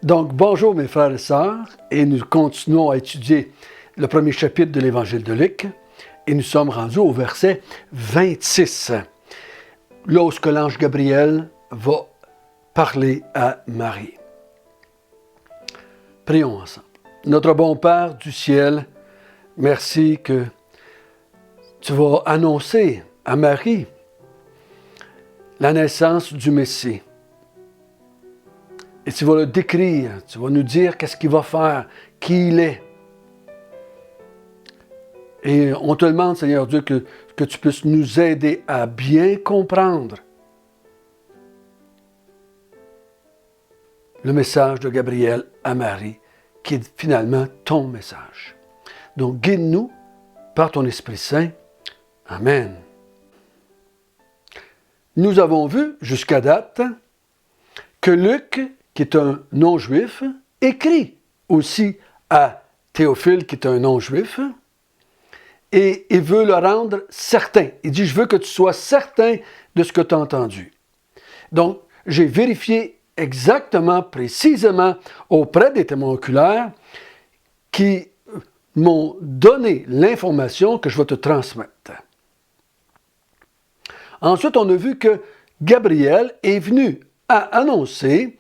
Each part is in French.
Donc, bonjour mes frères et sœurs, et nous continuons à étudier le premier chapitre de l'Évangile de Luc, et nous sommes rendus au verset 26, lorsque l'ange Gabriel va parler à Marie. Prions ensemble. Notre bon Père du ciel, merci que tu vas annoncer à Marie la naissance du Messie. Et tu vas le décrire, tu vas nous dire qu'est-ce qu'il va faire, qui il est. Et on te demande, Seigneur Dieu, que tu puisses nous aider à bien comprendre le message de Gabriel à Marie, qui est finalement ton message. Donc, guide-nous par ton Esprit Saint. Amen. Nous avons vu jusqu'à date que Luc, qui est un non-juif, écrit aussi à Théophile, qui est un non-juif, et il veut le rendre certain. Il dit, je veux que tu sois certain de ce que tu as entendu. Donc, j'ai vérifié exactement, précisément, auprès des témoins oculaires qui m'ont donné l'information que je vais te transmettre. Ensuite, on a vu que Gabriel est venu à annoncer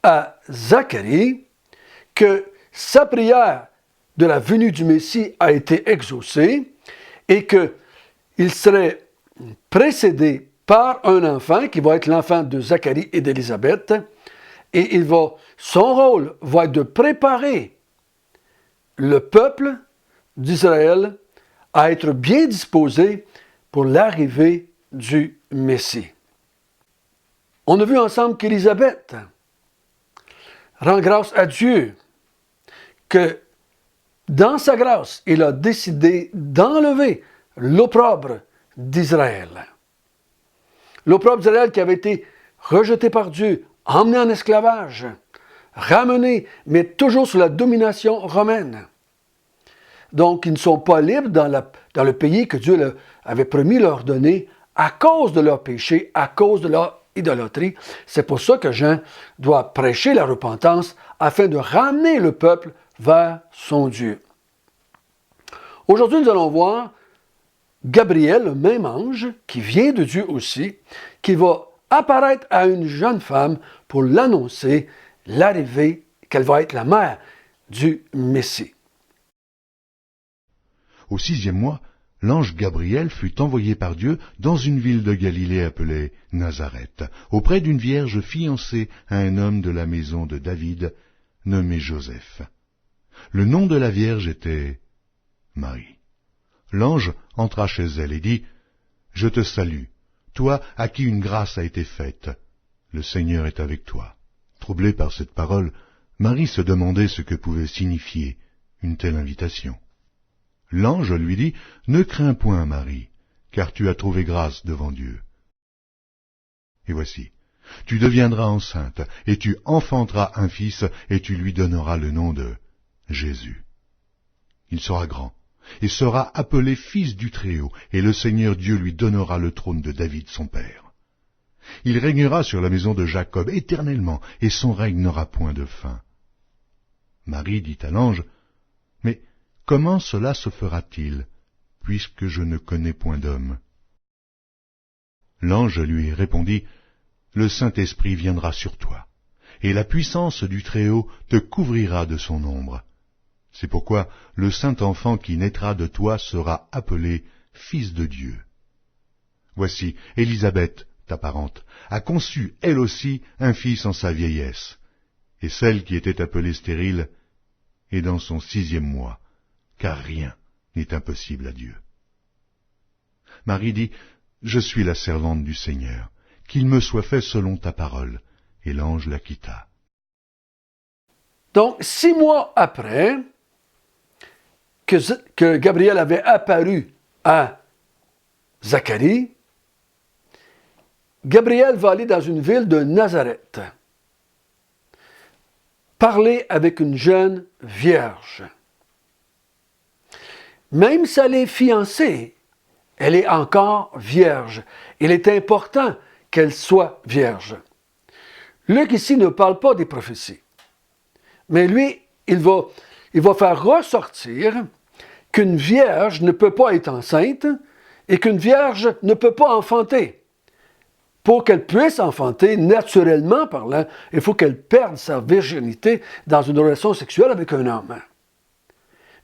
à Zacharie que sa prière de la venue du Messie a été exaucée et qu'il serait précédé par un enfant qui va être l'enfant de Zacharie et d'Élisabeth, et son rôle va être de préparer le peuple d'Israël à être bien disposé pour l'arrivée du Messie. On a vu ensemble qu'Élisabeth rend grâce à Dieu que dans sa grâce, il a décidé d'enlever l'opprobre d'Israël. L'opprobre d'Israël qui avait été rejeté par Dieu, emmené en esclavage, ramené, mais toujours sous la domination romaine. Donc, ils ne sont pas libres dans le pays que Dieu avait promis leur donner à cause de leur péché, à cause de leur idolâtrie. C'est pour ça que Jean doit prêcher la repentance afin de ramener le peuple vers son Dieu. Aujourd'hui, nous allons voir Gabriel, le même ange, qui vient de Dieu aussi, qui va apparaître à une jeune femme pour l'annoncer l'arrivée, qu'elle va être la mère du Messie. Au 6e mois, l'ange Gabriel fut envoyé par Dieu dans une ville de Galilée appelée Nazareth, auprès d'une vierge fiancée à un homme de la maison de David, nommé Joseph. Le nom de la vierge était Marie. L'ange entra chez elle et dit, « Je te salue, toi à qui une grâce a été faite. Le Seigneur est avec toi. » Troublée par cette parole, Marie se demandait ce que pouvait signifier une telle invitation. L'ange lui dit, « Ne crains point, Marie, car tu as trouvé grâce devant Dieu. Et voici, tu deviendras enceinte, et tu enfanteras un fils, et tu lui donneras le nom de Jésus. Il sera grand, et sera appelé Fils du Très-Haut, et le Seigneur Dieu lui donnera le trône de David son père. Il régnera sur la maison de Jacob éternellement, et son règne n'aura point de fin. » Marie dit à l'ange, « Mais comment cela se fera-t-il, puisque je ne connais point d'homme ?» L'ange lui répondit, « Le Saint-Esprit viendra sur toi, et la puissance du Très-Haut te couvrira de son ombre. C'est pourquoi le Saint-Enfant qui naîtra de toi sera appelé Fils de Dieu. Voici, Élisabeth, ta parente, a conçu elle aussi un fils en sa vieillesse, et celle qui était appelée stérile est dans son 6e mois, car rien n'est impossible à Dieu. » Marie dit, « Je suis la servante du Seigneur, qu'il me soit fait selon ta parole. » Et l'ange la quitta. Donc, 6 mois après que Gabriel avait apparu à Zacharie, Gabriel va aller dans une ville de Nazareth, parler avec une jeune vierge. Même si elle est fiancée, elle est encore vierge. Il est important qu'elle soit vierge. Luc ici ne parle pas des prophéties. Mais lui, il va faire ressortir qu'une vierge ne peut pas être enceinte et qu'une vierge ne peut pas enfanter. Pour qu'elle puisse enfanter, naturellement parlant, il faut qu'elle perde sa virginité dans une relation sexuelle avec un homme.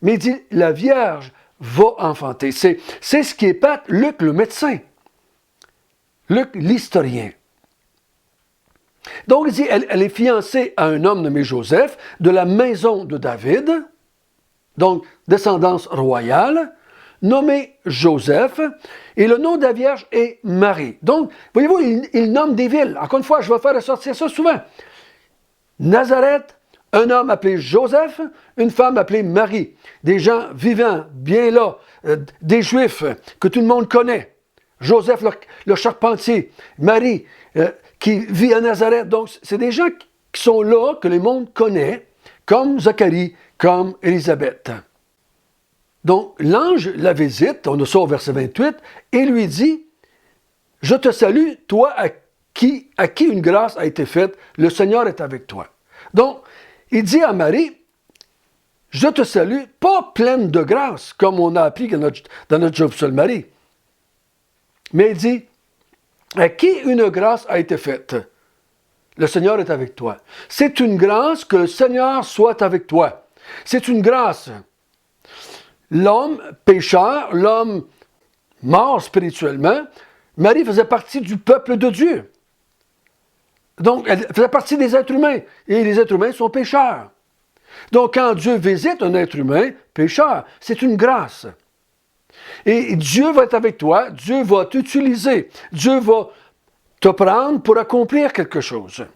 Mais il dit, la vierge va enfanter. C'est ce qui épate Luc le médecin, Luc l'historien. Donc il dit, elle est fiancée à un homme nommé Joseph, de la maison de David, donc descendance royale, nommé Joseph, et le nom de la Vierge est Marie. Donc, voyez-vous, il nomme des villes. Encore une fois, je vais faire ressortir ça souvent. Nazareth, un homme appelé Joseph, une femme appelée Marie. Des gens vivants, bien là, des Juifs que tout le monde connaît. Joseph le charpentier, Marie qui vit à Nazareth. Donc, c'est des gens qui sont là, que le monde connaît, comme Zacharie, comme Élisabeth. Donc, l'ange la visite, on a ça au verset 28, et lui dit, « Je te salue, toi à qui une grâce a été faite, le Seigneur est avec toi. » Donc, il dit à Marie, « Je te salue, pas pleine de grâce, comme on a appris dans notre Job sur Marie. » Mais il dit, « À qui une grâce a été faite? Le Seigneur est avec toi. » C'est une grâce que le Seigneur soit avec toi. C'est une grâce. L'homme pécheur, l'homme mort spirituellement, Marie faisait partie du peuple de Dieu. Donc, elle faisait partie des êtres humains. Et les êtres humains sont pécheurs. Donc, quand Dieu visite un être humain pécheur, c'est une grâce. Et Dieu va être avec toi, Dieu va t'utiliser, Dieu va te prendre pour accomplir quelque chose.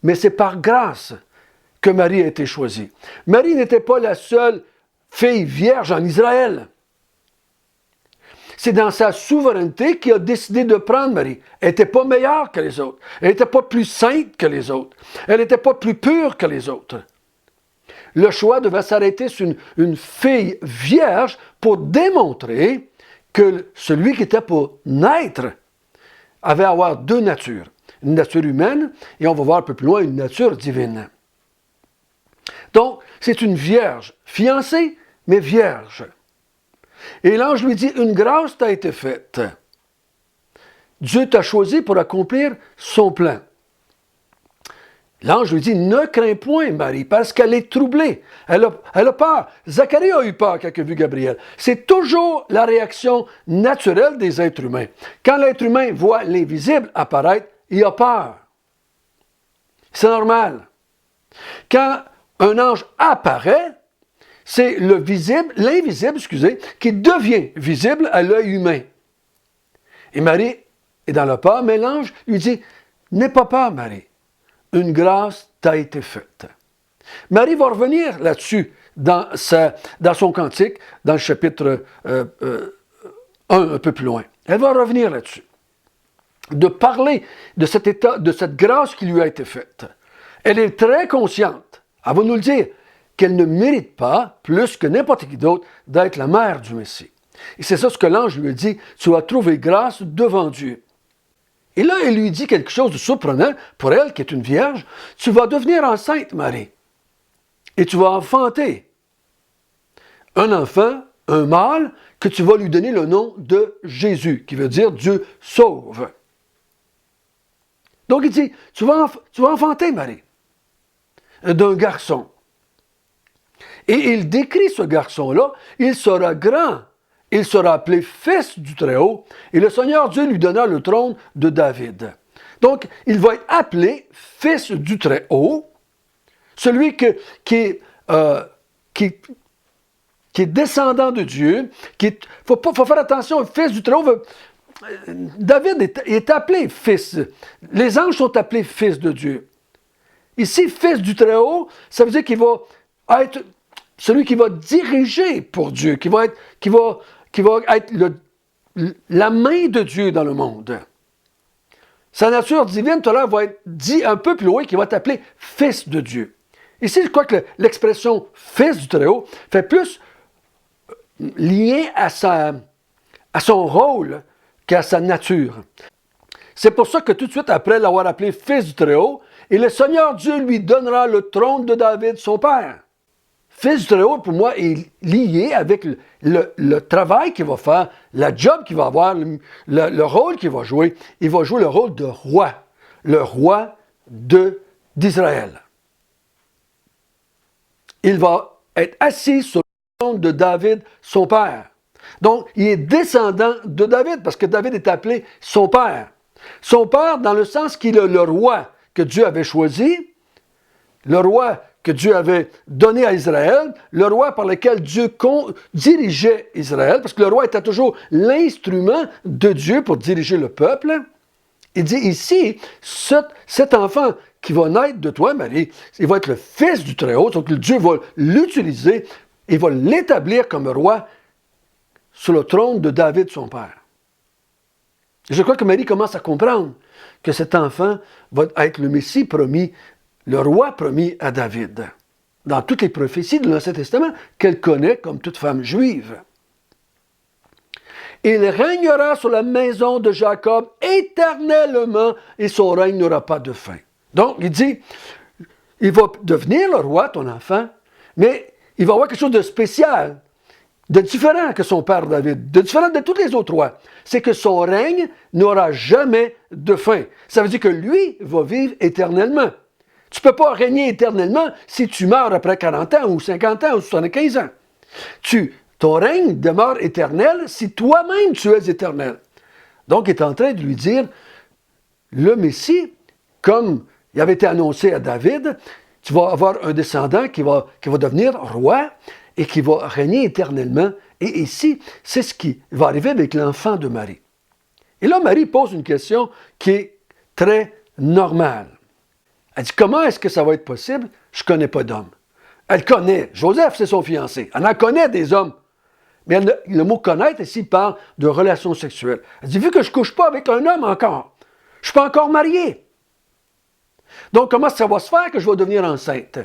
Mais c'est par grâce que Marie a été choisie. Marie n'était pas la seule fille vierge en Israël. C'est dans sa souveraineté qu'il a décidé de prendre Marie. Elle n'était pas meilleure que les autres. Elle n'était pas plus sainte que les autres. Elle n'était pas plus pure que les autres. Le choix devait s'arrêter sur une fille vierge pour démontrer que celui qui était pour naître avait à avoir deux natures. Une nature humaine et on va voir un peu plus loin une nature divine. Donc, c'est une vierge, fiancée, mais vierge. Et l'ange lui dit, une grâce t'a été faite. Dieu t'a choisi pour accomplir son plan. L'ange lui dit, ne crains point, Marie, parce qu'elle est troublée. Elle a peur. Zacharie a eu peur quand il a vu Gabriel. C'est toujours la réaction naturelle des êtres humains. Quand l'être humain voit l'invisible apparaître, il a peur. C'est normal. Quand un ange apparaît, c'est l'invisible, qui devient visible à l'œil humain. Et Marie est dans la peur, mais l'ange lui dit, n'aie pas peur, Marie. Une grâce t'a été faite. Marie va revenir là-dessus dans son cantique, dans le chapitre 1, un peu plus loin. Elle va revenir là-dessus. De parler de cet état, de cette grâce qui lui a été faite. Elle est très consciente, elle va nous le dire, qu'elle ne mérite pas, plus que n'importe qui d'autre, d'être la mère du Messie. Et c'est ça ce que l'ange lui dit, tu as trouvé grâce devant Dieu. Et là, il lui dit quelque chose de surprenant pour elle, qui est une vierge. Tu vas devenir enceinte, Marie. Et tu vas enfanter un enfant, un mâle, que tu vas lui donner le nom de Jésus, qui veut dire Dieu sauve. Donc il dit, tu vas enfanter, Marie, d'un garçon. Et il décrit ce garçon-là, il sera grand. Il sera appelé fils du Très-Haut, et le Seigneur Dieu lui donna le trône de David. Donc, il va être appelé fils du Très-Haut, celui qui est descendant de Dieu. Faut faire attention, fils du Très-Haut, David est appelé fils. Les anges sont appelés fils de Dieu. Ici, fils du Très-Haut, ça veut dire qu'il va être celui qui va diriger pour Dieu, qui va être la main de Dieu dans le monde. Sa nature divine, tout à l'heure, va être dit un peu plus loin, qui va être appelé fils de Dieu. Ici, je crois que l'expression fils du Très-Haut fait plus lien à son rôle qu'à sa nature. C'est pour ça que tout de suite après l'avoir appelé fils du Très-Haut, et le Seigneur Dieu lui donnera le trône de David, son père. Fils du Très-Haut, pour moi, est lié avec le travail qu'il va faire, la job qu'il va avoir, le rôle qu'il va jouer. Il va jouer le rôle de roi, le roi d'Israël. Il va être assis sur le trône de David, son père. Donc, il est descendant de David, parce que David est appelé son père. Son père, dans le sens qu'il est le roi que Dieu avait choisi, le roi que Dieu avait donné à Israël, le roi par lequel Dieu dirigeait Israël, parce que le roi était toujours l'instrument de Dieu pour diriger le peuple. Il dit ici, cet enfant qui va naître de toi, Marie, il va être le fils du Très-Haut, donc Dieu va l'utiliser, il va l'établir comme roi sur le trône de David, son père. Je crois que Marie commence à comprendre que cet enfant va être le Messie promis, le roi promis à David, dans toutes les prophéties de l'Ancien Testament qu'elle connaît comme toute femme juive. Il régnera sur la maison de Jacob éternellement et son règne n'aura pas de fin. Donc, il dit, il va devenir le roi, ton enfant, mais il va avoir quelque chose de spécial, de différent que son père David, de différent de tous les autres rois. C'est que son règne n'aura jamais de fin. Ça veut dire que lui va vivre éternellement. Tu ne peux pas régner éternellement si tu meurs après 40 ans ou 50 ans ou 75 ans. Ton règne demeure éternel si toi-même tu es éternel. Donc, il est en train de lui dire, le Messie, comme il avait été annoncé à David, tu vas avoir un descendant qui va devenir roi et qui va régner éternellement. Et ici, c'est ce qui va arriver avec l'enfant de Marie. Et là, Marie pose une question qui est très normale. Elle dit, comment est-ce que ça va être possible? Je ne connais pas d'homme. Elle connaît. Joseph, c'est son fiancé. Elle en connaît des hommes. Mais le mot connaître ici parle de relations sexuelles. Elle dit, vu que je ne couche pas avec un homme encore, je ne suis pas encore mariée. Donc, comment ça va se faire que je vais devenir enceinte?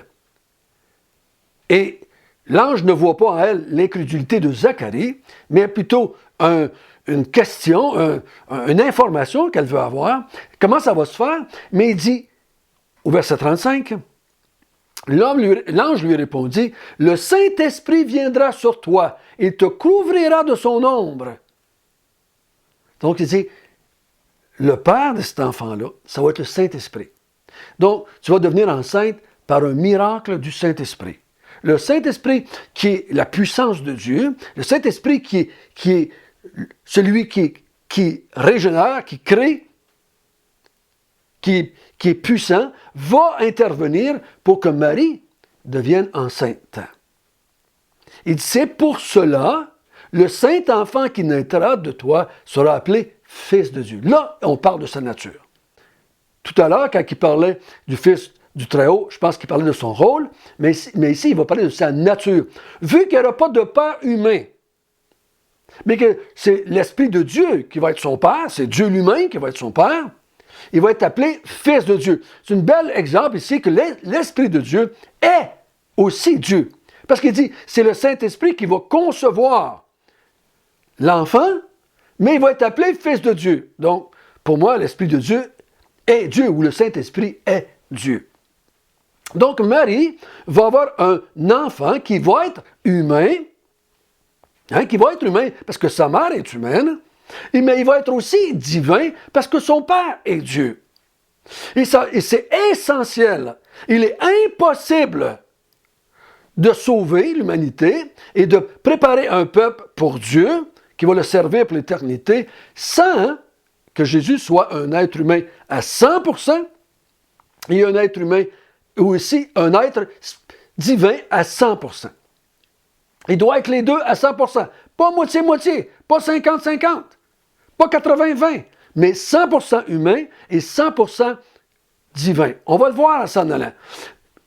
Et l'ange ne voit pas en elle l'incrédulité de Zacharie, mais plutôt une question, une information qu'elle veut avoir. Comment ça va se faire? Mais il dit, au verset 35, l'ange lui répondit, « Le Saint-Esprit viendra sur toi, il te couvrira de son ombre. » Donc, il dit, le père de cet enfant-là, ça va être le Saint-Esprit. Donc, tu vas devenir enceinte par un miracle du Saint-Esprit. Le Saint-Esprit qui est la puissance de Dieu, le Saint-Esprit qui est celui qui régénère, qui crée, qui est puissant, va intervenir pour que Marie devienne enceinte. Il dit, c'est pour cela, le Saint-Enfant qui naîtra de toi sera appelé Fils de Dieu. Là, on parle de sa nature. Tout à l'heure, quand il parlait du Fils du Très-Haut, je pense qu'il parlait de son rôle, mais ici, il va parler de sa nature. Vu qu'il n'y aura pas de père humain, mais que c'est l'Esprit de Dieu qui va être son père, c'est Dieu lui-même qui va être son père, il va être appelé Fils de Dieu. C'est un bel exemple ici que l'Esprit de Dieu est aussi Dieu. Parce qu'il dit, c'est le Saint-Esprit qui va concevoir l'enfant, mais il va être appelé Fils de Dieu. Donc, pour moi, l'Esprit de Dieu est Dieu, ou le Saint-Esprit est Dieu. Donc, Marie va avoir un enfant qui va être humain, parce que sa mère est humaine, mais il va être aussi divin parce que son père est Dieu. Et c'est essentiel. Il est impossible de sauver l'humanité et de préparer un peuple pour Dieu qui va le servir pour l'éternité sans que Jésus soit un être humain à 100% et un être humain ou aussi un être divin à 100%. Il doit être les deux à 100%. Pas moitié-moitié, pas 50-50, pas 80-20, mais 100% humain et 100% divin. On va le voir en s'en allant.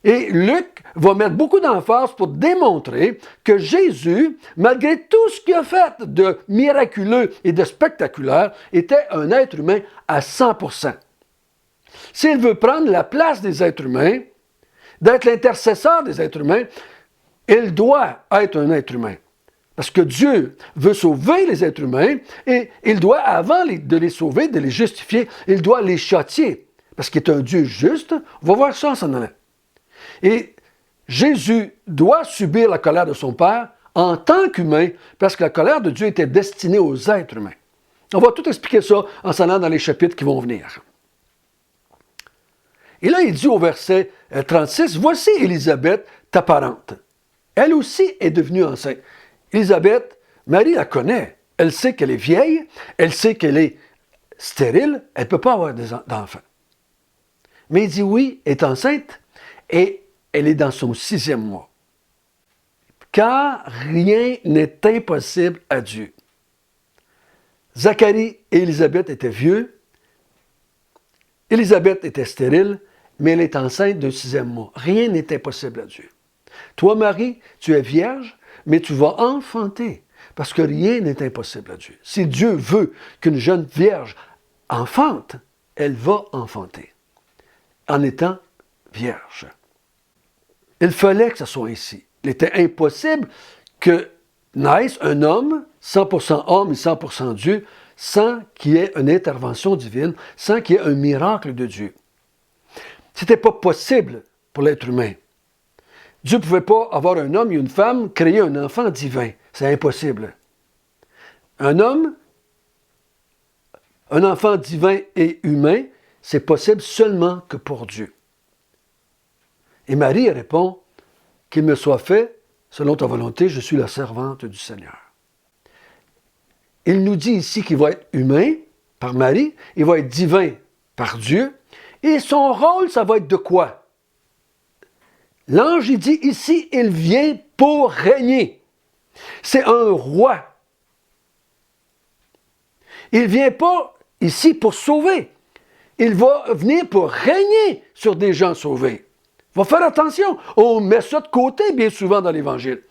Et Luc va mettre beaucoup d'emphase pour démontrer que Jésus, malgré tout ce qu'il a fait de miraculeux et de spectaculaire, était un être humain à 100%. S'il veut prendre la place des êtres humains, d'être l'intercesseur des êtres humains, il doit être un être humain. Parce que Dieu veut sauver les êtres humains et il doit, avant de les sauver, de les justifier, il doit les châtier. parce qu'il est un Dieu juste. On va voir ça en s'en allant. Et Jésus doit subir la colère de son Père en tant qu'humain, parce que la colère de Dieu était destinée aux êtres humains. On va tout expliquer ça en s'en allant dans les chapitres qui vont venir. Et là, il dit au verset 36, « Voici Élisabeth, ta parente. Elle aussi est devenue enceinte. » Élisabeth, Marie la connaît. Elle sait qu'elle est vieille, elle sait qu'elle est stérile, elle ne peut pas avoir d'enfants. Mais il dit oui, elle est enceinte et elle est dans son 6e mois. Car rien n'est impossible à Dieu. Zacharie et Élisabeth étaient vieux. Élisabeth était stérile, mais elle est enceinte d'un 6e mois. Rien n'est impossible à Dieu. Toi, Marie, tu es vierge, mais tu vas enfanter, parce que rien n'est impossible à Dieu. Si Dieu veut qu'une jeune vierge enfante, elle va enfanter, en étant vierge. Il fallait que ce soit ainsi. Il était impossible que naisse un homme, 100% homme et 100% Dieu, sans qu'il y ait une intervention divine, sans qu'il y ait un miracle de Dieu. Ce n'était pas possible pour l'être humain. Dieu ne pouvait pas avoir un homme et une femme créer un enfant divin. C'est impossible. Un homme, un enfant divin et humain, c'est possible seulement que pour Dieu. Et Marie répond, « Qu'il me soit fait, selon ta volonté, je suis la servante du Seigneur. » Il nous dit ici qu'il va être humain par Marie, il va être divin par Dieu, et son rôle, ça va être de quoi? L'ange, il dit ici, il vient pour régner. C'est un roi. Il ne vient pas ici pour sauver. Il va venir pour régner sur des gens sauvés. Il va faire attention. On met ça de côté bien souvent dans l'Évangile.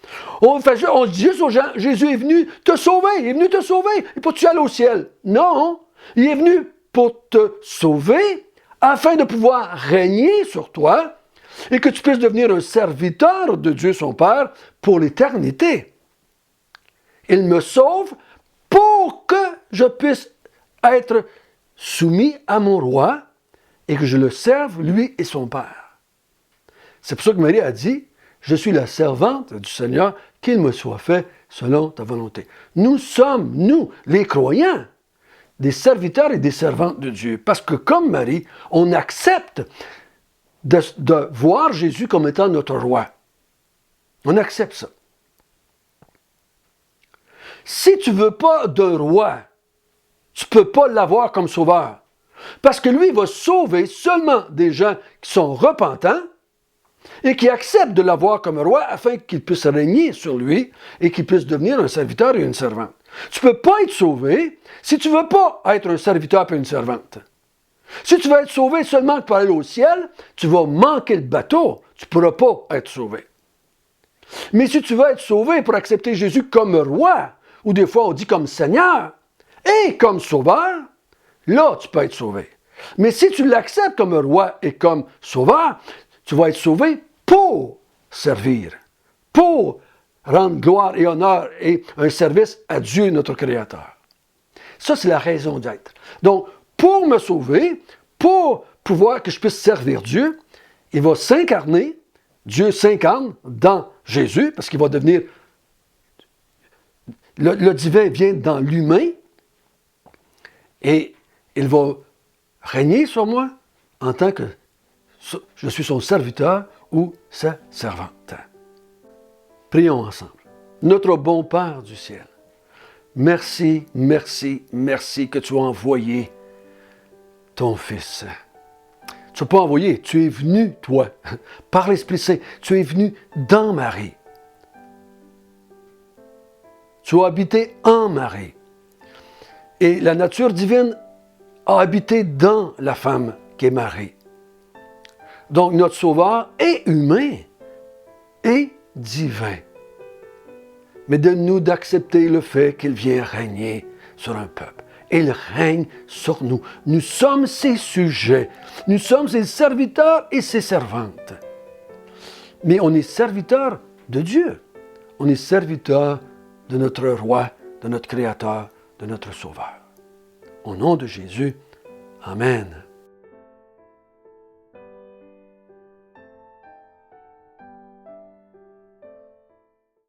On dit juste aux gens, Jésus est venu te sauver. Il est venu te sauver. Et pour que tu ailles au ciel. Non. Il est venu pour te sauver afin de pouvoir régner sur toi et que tu puisses devenir un serviteur de Dieu son Père pour l'éternité. Il me sauve pour que je puisse être soumis à mon roi et que je le serve, lui et son Père. C'est pour ça que Marie a dit, « Je suis la servante du Seigneur, qu'il me soit fait selon ta volonté. » Nous sommes, nous, les croyants, des serviteurs et des servantes de Dieu. Parce que comme Marie, on accepte de voir Jésus comme étant notre roi. On accepte ça. Si tu ne veux pas d'un roi, tu ne peux pas l'avoir comme sauveur. Parce que lui, il va sauver seulement des gens qui sont repentants et qui acceptent de l'avoir comme roi afin qu'il puisse régner sur lui et qu'il puisse devenir un serviteur et une servante. Tu ne peux pas être sauvé si tu ne veux pas être un serviteur et une servante. Si tu veux être sauvé seulement pour aller au ciel, tu vas manquer le bateau. Tu ne pourras pas être sauvé. Mais si tu veux être sauvé pour accepter Jésus comme roi, ou des fois on dit comme Seigneur, et comme sauveur, là tu peux être sauvé. Mais si tu l'acceptes comme roi et comme sauveur, tu vas être sauvé pour servir, pour rendre gloire et honneur et un service à Dieu notre Créateur. Ça, c'est la raison d'être. Donc, pour me sauver, pour pouvoir que je puisse servir Dieu, il va s'incarner, Dieu s'incarne dans Jésus, parce qu'il va devenir, le divin vient dans l'humain, et il va régner sur moi en tant que je suis son serviteur ou sa servante. Prions ensemble. Notre bon Père du ciel, merci, merci, merci que tu as envoyé ton Fils. Tu n'as pas envoyé, tu es venu, toi, par l'Esprit Saint. Tu es venu dans Marie. Tu as habité en Marie. Et la nature divine a habité dans la femme qui est Marie. Donc notre Sauveur est humain et divin. Mais donne-nous d'accepter le fait qu'il vient régner sur un peuple. Il règne sur nous. Nous sommes ses sujets. Nous sommes ses serviteurs et ses servantes. Mais on est serviteurs de Dieu. On est serviteurs de notre Roi, de notre Créateur, de notre Sauveur. Au nom de Jésus, Amen.